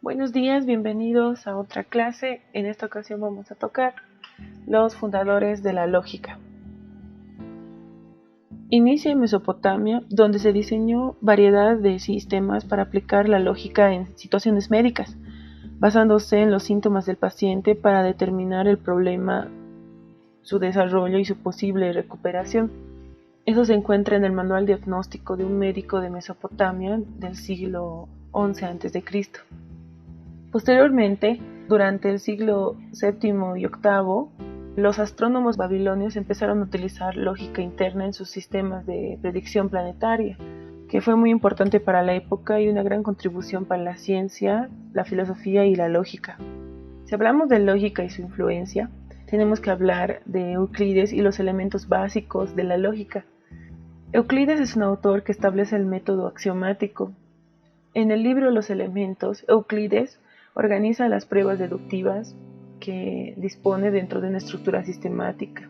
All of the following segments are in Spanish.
Buenos días, bienvenidos a otra clase. En esta ocasión vamos a tocar los fundadores de la lógica. Inicia en Mesopotamia, donde se diseñó variedad de sistemas para aplicar la lógica en situaciones médicas, basándose en los síntomas del paciente para determinar el problema, su desarrollo y su posible recuperación. Eso se encuentra en el manual diagnóstico de un médico de Mesopotamia del siglo XI a.C. Posteriormente, durante el siglo VII y VIII, los astrónomos babilonios empezaron a utilizar lógica interna en sus sistemas de predicción planetaria, que fue muy importante para la época y una gran contribución para la ciencia, la filosofía y la lógica. Si hablamos de lógica y su influencia, tenemos que hablar de Euclides y los elementos básicos de la lógica. Euclides es un autor que establece el método axiomático. En el libro Los Elementos, Euclides organiza las pruebas deductivas que dispone dentro de una estructura sistemática.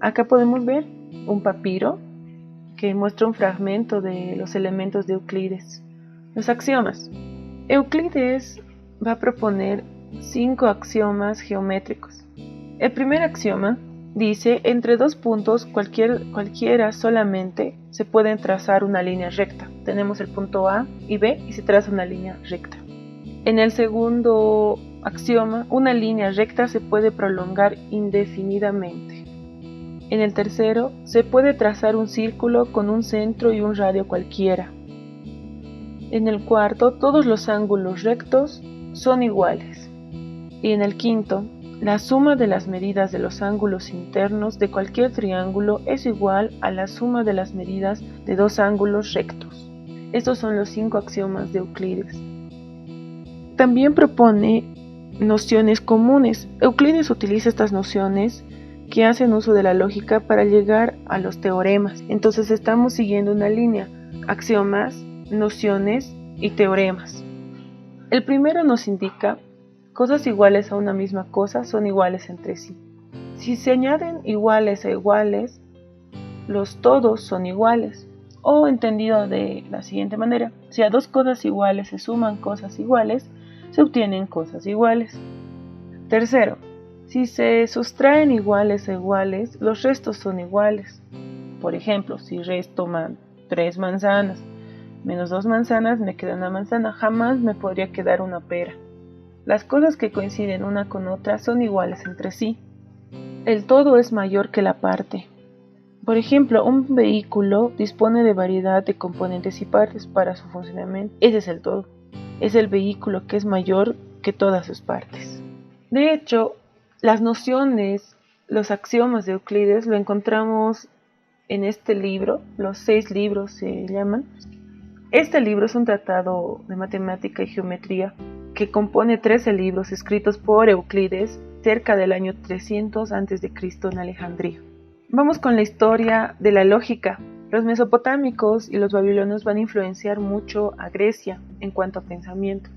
Acá podemos ver un papiro que muestra un fragmento de los elementos de Euclides. Los axiomas. Euclides va a proponer 5 axiomas geométricos. El primer axioma dice: entre dos puntos cualquiera solamente se puede trazar una línea recta. Tenemos el punto A y B y se traza una línea recta. En el segundo axioma, una línea recta se puede prolongar indefinidamente. En el tercero, se puede trazar un círculo con un centro y un radio cualquiera. En el cuarto, todos los ángulos rectos son iguales. Y en el quinto, la suma de las medidas de los ángulos internos de cualquier triángulo es igual a la suma de las medidas de dos ángulos rectos. Estos son los 5 axiomas de Euclides. También propone nociones comunes. Euclides utiliza estas nociones que hacen uso de la lógica para llegar a los teoremas. Entonces estamos siguiendo una línea: axiomas, nociones y teoremas. El primero nos indica: cosas iguales a una misma cosa son iguales entre sí. Si se añaden iguales a iguales, los todos son iguales. O entendido de la siguiente manera: si a dos cosas iguales se suman cosas iguales, se obtienen cosas iguales. Tercero, si se sustraen iguales a iguales, los restos son iguales. Por ejemplo, si resto 3 manzanas menos 2 manzanas, me queda una manzana. Jamás me podría quedar una pera. Las cosas que coinciden una con otra son iguales entre sí. El todo es mayor que la parte. Por ejemplo, un vehículo dispone de variedad de componentes y partes para su funcionamiento. Ese es el todo. Es el vehículo que es mayor que todas sus partes. De hecho, las nociones, los axiomas de Euclides lo encontramos en este libro. Los 6 libros se llaman. Este libro es un tratado de matemática y geometría que compone 13 libros escritos por Euclides cerca del año 300 a.C. en Alejandría. Vamos con la historia de la lógica. Los mesopotámicos y los babilonios van a influenciar mucho a Grecia en cuanto a pensamiento.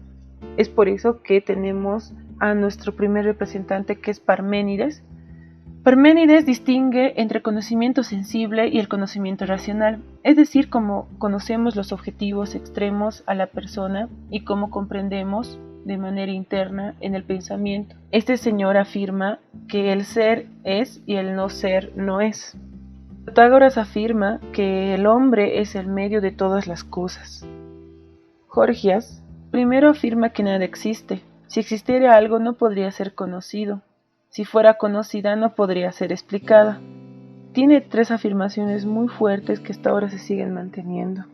Es por eso que tenemos a nuestro primer representante, que es Parménides. Parménides distingue entre conocimiento sensible y el conocimiento racional, es decir, cómo conocemos los objetivos extremos a la persona y cómo comprendemos de manera interna en el pensamiento. Este señor afirma que el ser es y el no ser no es. Protágoras afirma que el hombre es el medio de todas las cosas. Gorgias primero afirma que nada existe. Si existiera algo, no podría ser conocido. Si fuera conocida, no podría ser explicada. Tiene 3 afirmaciones muy fuertes que hasta ahora se siguen manteniendo.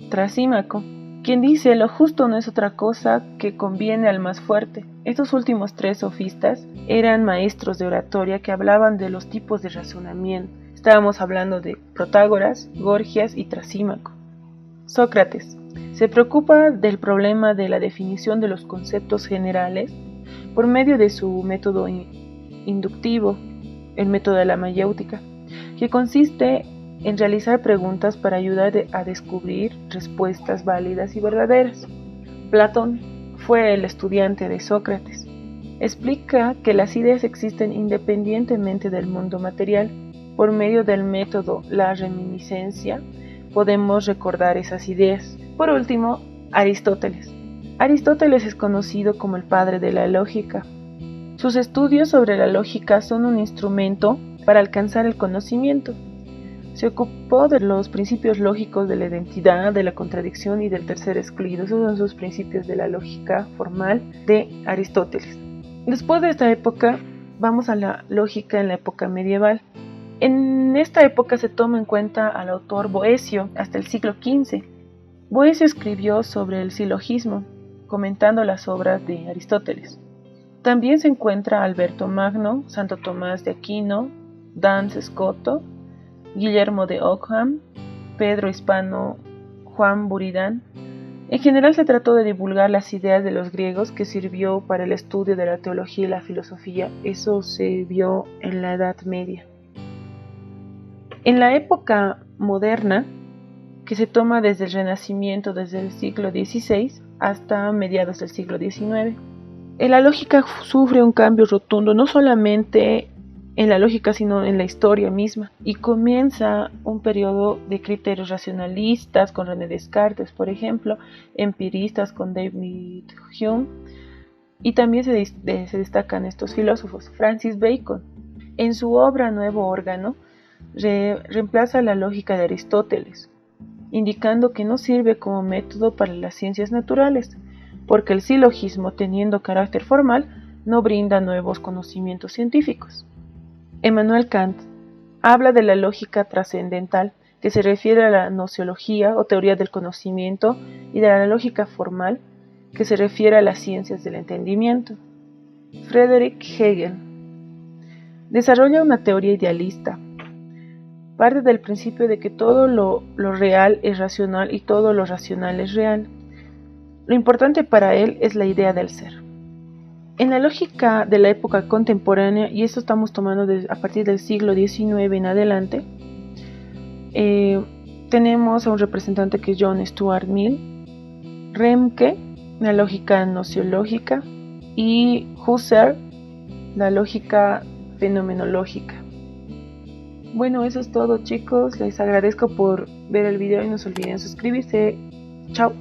Trasímaco, quien dice: lo justo no es otra cosa que conviene al más fuerte. Estos últimos 3 sofistas eran maestros de oratoria que hablaban de los tipos de razonamiento. Estábamos hablando de Protágoras, Gorgias y Trasímaco. Sócrates se preocupa del problema de la definición de los conceptos generales por medio de su método inductivo, el método de la mayéutica, que consiste en realizar preguntas para ayudar a descubrir respuestas válidas y verdaderas. Platón fue el estudiante de Sócrates. Explica que las ideas existen independientemente del mundo material. Por medio del método la reminiscencia podemos recordar esas ideas. Por último, Aristóteles Aristóteles es conocido como el padre de la lógica. Sus estudios sobre la lógica son un instrumento para alcanzar el conocimiento. Se ocupó de los principios lógicos de la identidad, de la contradicción y del tercer excluido. Esos son sus principios de la lógica formal de Aristóteles. Después de esta época, vamos a la lógica en la época medieval. En esta época se toma en cuenta al autor Boecio hasta el siglo XV. Boecio escribió sobre el silogismo, comentando las obras de Aristóteles. También se encuentra Alberto Magno, Santo Tomás de Aquino, Duns Scoto, Guillermo de Ockham, Pedro Hispano, Juan Buridan. En general se trató de divulgar las ideas de los griegos, que sirvió para el estudio de la teología y la filosofía. Eso se vio en la Edad Media. En la época moderna, que se toma desde el Renacimiento, desde el siglo XVI hasta mediados del siglo XIX, la lógica sufre un cambio rotundo, no solamente en la lógica, sino en la historia misma, y comienza un periodo de criterios racionalistas con René Descartes, por ejemplo, empiristas con David Hume, y también se destacan estos filósofos. Francis Bacon, en su obra Nuevo Órgano, reemplaza la lógica de Aristóteles, indicando que no sirve como método para las ciencias naturales, porque el silogismo, teniendo carácter formal, no brinda nuevos conocimientos científicos. Immanuel Kant habla de la lógica trascendental, que se refiere a la gnoseología o teoría del conocimiento, y de la lógica formal, que se refiere a las ciencias del entendimiento. Friedrich Hegel desarrolla una teoría idealista. Parte del principio de que todo lo real es racional y todo lo racional es real. Lo importante para él es la idea del ser. En la lógica de la época contemporánea, y esto estamos tomando a partir del siglo XIX en adelante, tenemos a un representante que es John Stuart Mill, Remke, la lógica gnoseológica, y Husserl, la lógica fenomenológica. Bueno, eso es todo, chicos. Les agradezco por ver el video y no se olviden suscribirse. Chao.